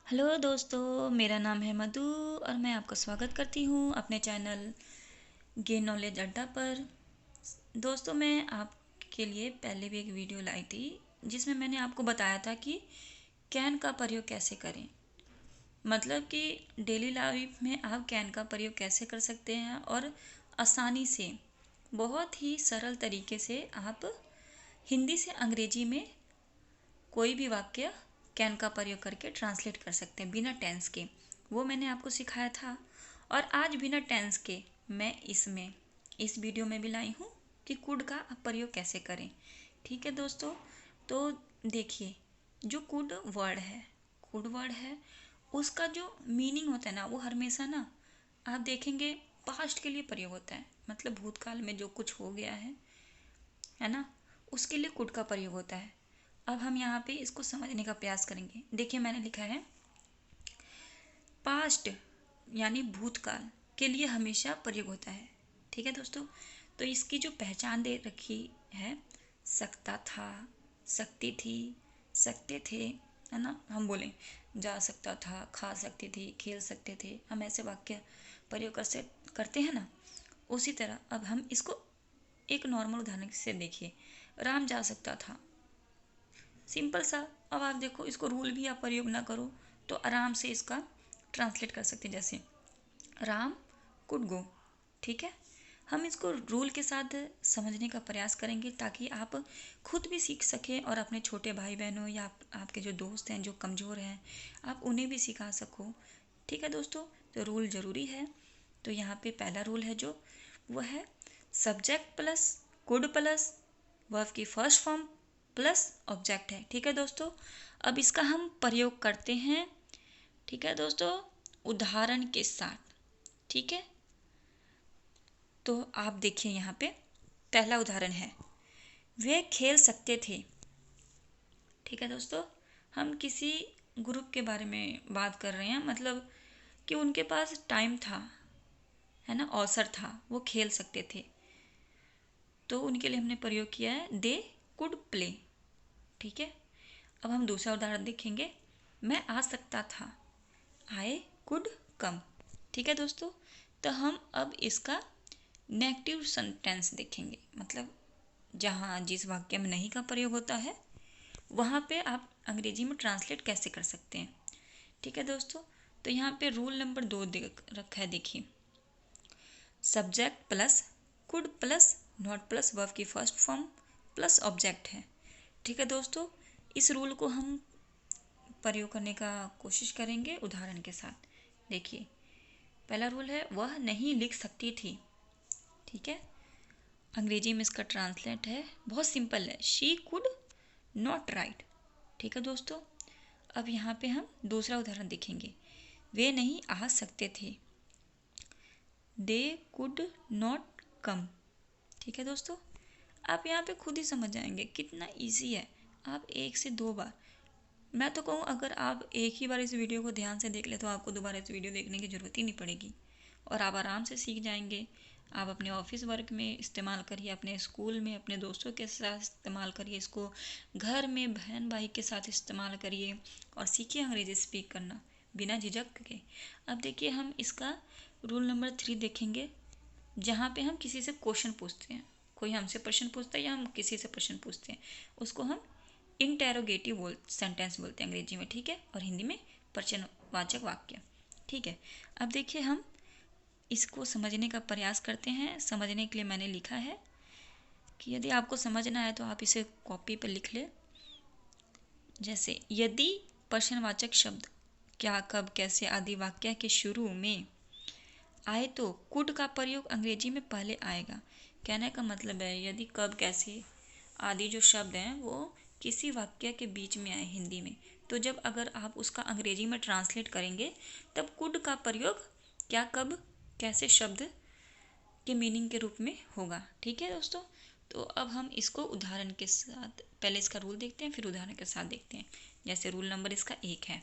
Hello दोस्तों, मेरा नाम है मधु और मैं आपका स्वागत करती हूँ अपने चैनल गेन नॉलेज अड्डा पर। दोस्तों, मैं आपके लिए पहले भी एक वीडियो लाई थी जिसमें मैंने आपको बताया था कि कैन का प्रयोग कैसे करें। मतलब कि डेली लाइफ में आप कैन का प्रयोग कैसे कर सकते हैं और आसानी से, बहुत ही सरल तरीके से आप हिंदी से अंग्रेजी में कोई भी वाक्य कैन का प्रयोग करके ट्रांसलेट कर सकते हैं बिना टेंस के। वो मैंने आपको सिखाया था और आज बिना टेंस के मैं इस वीडियो में भी लाई हूँ कि कुड का आप प्रयोग कैसे करें। ठीक है दोस्तों, तो देखिए, जो कुड वर्ड है उसका जो मीनिंग होता है ना, वो हमेशा ना आप देखेंगे पास्ट के लिए प्रयोग होता है। मतलब भूतकाल में जो कुछ हो गया है ना, उसके लिए कुड का प्रयोग होता है। अब हम यहाँ पे इसको समझने का प्रयास करेंगे। देखिए, मैंने लिखा है पास्ट यानी भूतकाल के लिए हमेशा प्रयोग होता है। ठीक है दोस्तों, तो इसकी जो पहचान दे रखी है, सकता था, सकती थी, सकते थे, है ना। हम बोलें जा सकता था, खा सकती थी, खेल सकते थे, हम ऐसे वाक्य प्रयोग करते हैं ना। उसी तरह अब हम इसको एक नॉर्मल उदाहरण से देखिए। राम जा सकता था, सिंपल सा। अब आप देखो, इसको रूल भी आप प्रयोग ना करो तो आराम से इसका ट्रांसलेट कर सकते हैं। जैसे राम कुड गो। ठीक है, हम इसको रूल के साथ समझने का प्रयास करेंगे ताकि आप खुद भी सीख सकें और अपने छोटे भाई बहनों या आपके जो दोस्त हैं जो कमज़ोर हैं, आप उन्हें भी सिखा सको। ठीक है दोस्तों, तो रूल ज़रूरी है। तो यहाँ पे पहला रूल है जो वो है subject plus could plus verb की फर्स्ट फॉर्म प्लस ऑब्जेक्ट है। ठीक है दोस्तों, अब इसका हम प्रयोग करते हैं। ठीक है दोस्तों, उदाहरण के साथ। ठीक है, तो आप देखिए यहाँ पे पहला उदाहरण है, वे खेल सकते थे। ठीक है दोस्तों, हम किसी ग्रुप के बारे में बात कर रहे हैं, मतलब कि उनके पास टाइम था, है ना, अवसर था, वो खेल सकते थे। तो उनके लिए हमने प्रयोग किया है दे कुड प्ले। ठीक है, अब हम दूसरा उदाहरण देखेंगे, मैं आ सकता था, आई कुड कम। ठीक है दोस्तों, तो हम अब इसका नेगेटिव सेंटेंस देखेंगे। मतलब जहाँ जिस वाक्य में नहीं का प्रयोग होता है वहाँ पे आप अंग्रेजी में ट्रांसलेट कैसे कर सकते हैं। ठीक है दोस्तों, तो यहाँ पे रूल नंबर 2 दे रखा है। देखिए, subject plus could plus not plus verb की फर्स्ट फॉर्म प्लस ऑब्जेक्ट है। ठीक है दोस्तों, इस रूल को हम प्रयोग करने का कोशिश करेंगे उदाहरण के साथ। देखिए, पहला रूल है वह नहीं लिख सकती थी। ठीक है, अंग्रेजी में इसका ट्रांसलेट है, बहुत सिंपल है, शी कुड नॉट राइट। ठीक है दोस्तों, अब यहाँ पे हम दूसरा उदाहरण देखेंगे, वे नहीं आ सकते थे, दे कुड नॉट कम। ठीक है दोस्तों, आप यहाँ पे खुद ही समझ जाएंगे कितना इजी है। आप 1 से 2 बार, मैं तो कहूँ अगर आप एक ही बार इस वीडियो को ध्यान से देख ले तो आपको दोबारा इस वीडियो देखने की ज़रूरत ही नहीं पड़ेगी और आप आराम से सीख जाएंगे। आप अपने ऑफिस वर्क में इस्तेमाल करिए, अपने स्कूल में अपने दोस्तों के साथ इस्तेमाल करिए, इसको घर में बहन भाई के साथ इस्तेमाल करिए और सीखिए अंग्रेजी स्पीक करना बिना झिझक के। अब देखिए, हम इसका रूल नंबर 3 देखेंगे, जहाँ पे हम किसी से क्वेश्चन पूछते हैं। कोई हमसे प्रश्न पूछता है या हम किसी से प्रश्न पूछते हैं, उसको हम इंटेरोगेटिव सेंटेंस बोलते हैं अंग्रेजी में। ठीक है, और हिंदी में प्रश्नवाचक वाक्य। ठीक है, अब देखिए, हम इसको समझने का प्रयास करते हैं। समझने के लिए मैंने लिखा है कि यदि आपको समझना है तो आप इसे कॉपी पर लिख ले। जैसे यदि प्रश्नवाचक शब्द क्या, कब, कैसे आदि वाक्य के शुरू में आए तो कुड का प्रयोग अंग्रेजी में पहले आएगा। कहने का मतलब है, यदि कब, कैसे आदि जो शब्द हैं वो किसी वाक्य के बीच में आए हिंदी में, तो जब अगर आप उसका अंग्रेजी में ट्रांसलेट करेंगे तब कुड का प्रयोग क्या, कब, कैसे शब्द के मीनिंग के रूप में होगा। ठीक है दोस्तों, तो अब हम इसको उदाहरण के साथ, पहले इसका रूल देखते हैं फिर उदाहरण के साथ देखते हैं। जैसे रूल नंबर इसका 1 है,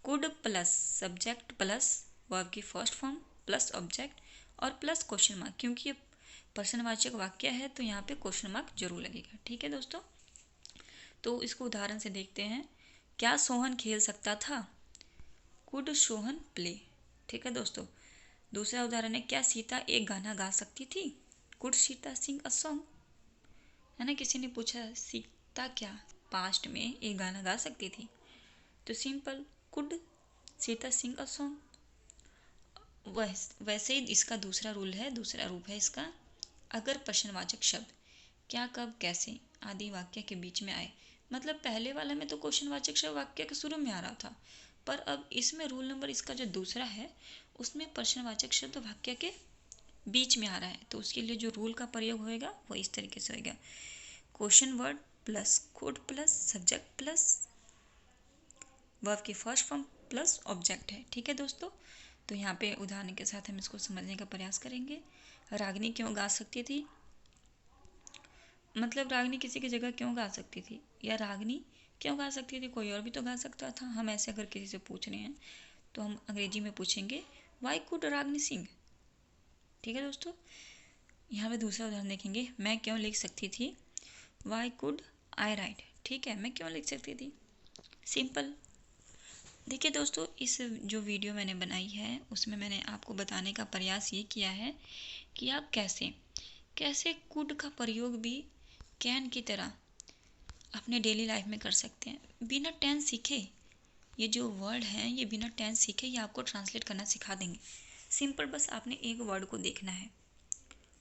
could plus subject plus verb की फर्स्ट फॉर्म प्लस ऑब्जेक्ट और प्लस क्वेश्चन मार्क, क्योंकि ये प्रश्नवाचक वाक्य है तो यहाँ पे क्वेश्चन मार्क जरूर लगेगा। ठीक है दोस्तों, तो इसको उदाहरण से देखते हैं। क्या सोहन खेल सकता था? Could Sohan play. ठीक है दोस्तों। दूसरा उदाहरण है, क्या सीता एक गाना गा सकती थी? Could Sita sing a song. है ना, किसी ने पूछा सीता क्या पास्ट में एक गाना गा सकती थी? तो simple, could Sita sing a song. वैसे ही इसका दूसरा रूल है, दूसरा रूप है इसका, अगर प्रश्नवाचक शब्द क्या, कब, कैसे आदि वाक्य के बीच में आए। मतलब पहले वाला में तो क्वेश्चनवाचक शब्द वाक्य के शुरू में आ रहा था, पर अब इसमें रूल नंबर इसका जो दूसरा है उसमें प्रश्नवाचक शब्द वाक्य के बीच में आ रहा है। तो उसके लिए जो रूल का प्रयोग होएगा वो इस तरीके से होएगा, question word plus could plus subject plus verb की फर्स्ट फॉर्म प्लस ऑब्जेक्ट है। ठीक है दोस्तों। तो यहाँ पे उदाहरण के साथ हम इसको समझने का प्रयास करेंगे। रागिनी क्यों गा सकती थी? मतलब रागिनी किसी की जगह क्यों गा सकती थी, या रागिनी क्यों गा सकती थी, कोई और भी तो गा सकता था। हम ऐसे अगर किसी से पूछ रहे हैं तो हम अंग्रेजी में पूछेंगे वाई कुड रागिनी सिंग। ठीक है दोस्तों। यहाँ पे दूसरा उदाहरण देखेंगे, मैं क्यों लिख सकती थी? Y could I right. ठीक है, मैं क्यों लिख सकती थी, सिंपल। देखिए दोस्तों, इस जो वीडियो मैंने बनाई है उसमें मैंने आपको बताने का प्रयास ये किया है कि आप कैसे कैसे कुड का प्रयोग भी कैन की तरह अपने डेली लाइफ में कर सकते हैं बिना टेंस सीखे। ये जो वर्ड हैं ये बिना टेंस सीखे ये आपको ट्रांसलेट करना सिखा देंगे। सिंपल, बस आपने एक वर्ड को देखना है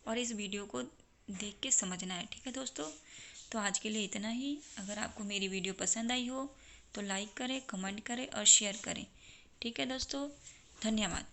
और इस वीडियो को देख के समझना है। ठीक है दोस्तों। तो आज के लिए इतना ही। अगर आपको मेरी वीडियो पसंद आई हो तो लाइक करें, कमेंट करें और शेयर करें। ठीक है दोस्तों, धन्यवाद।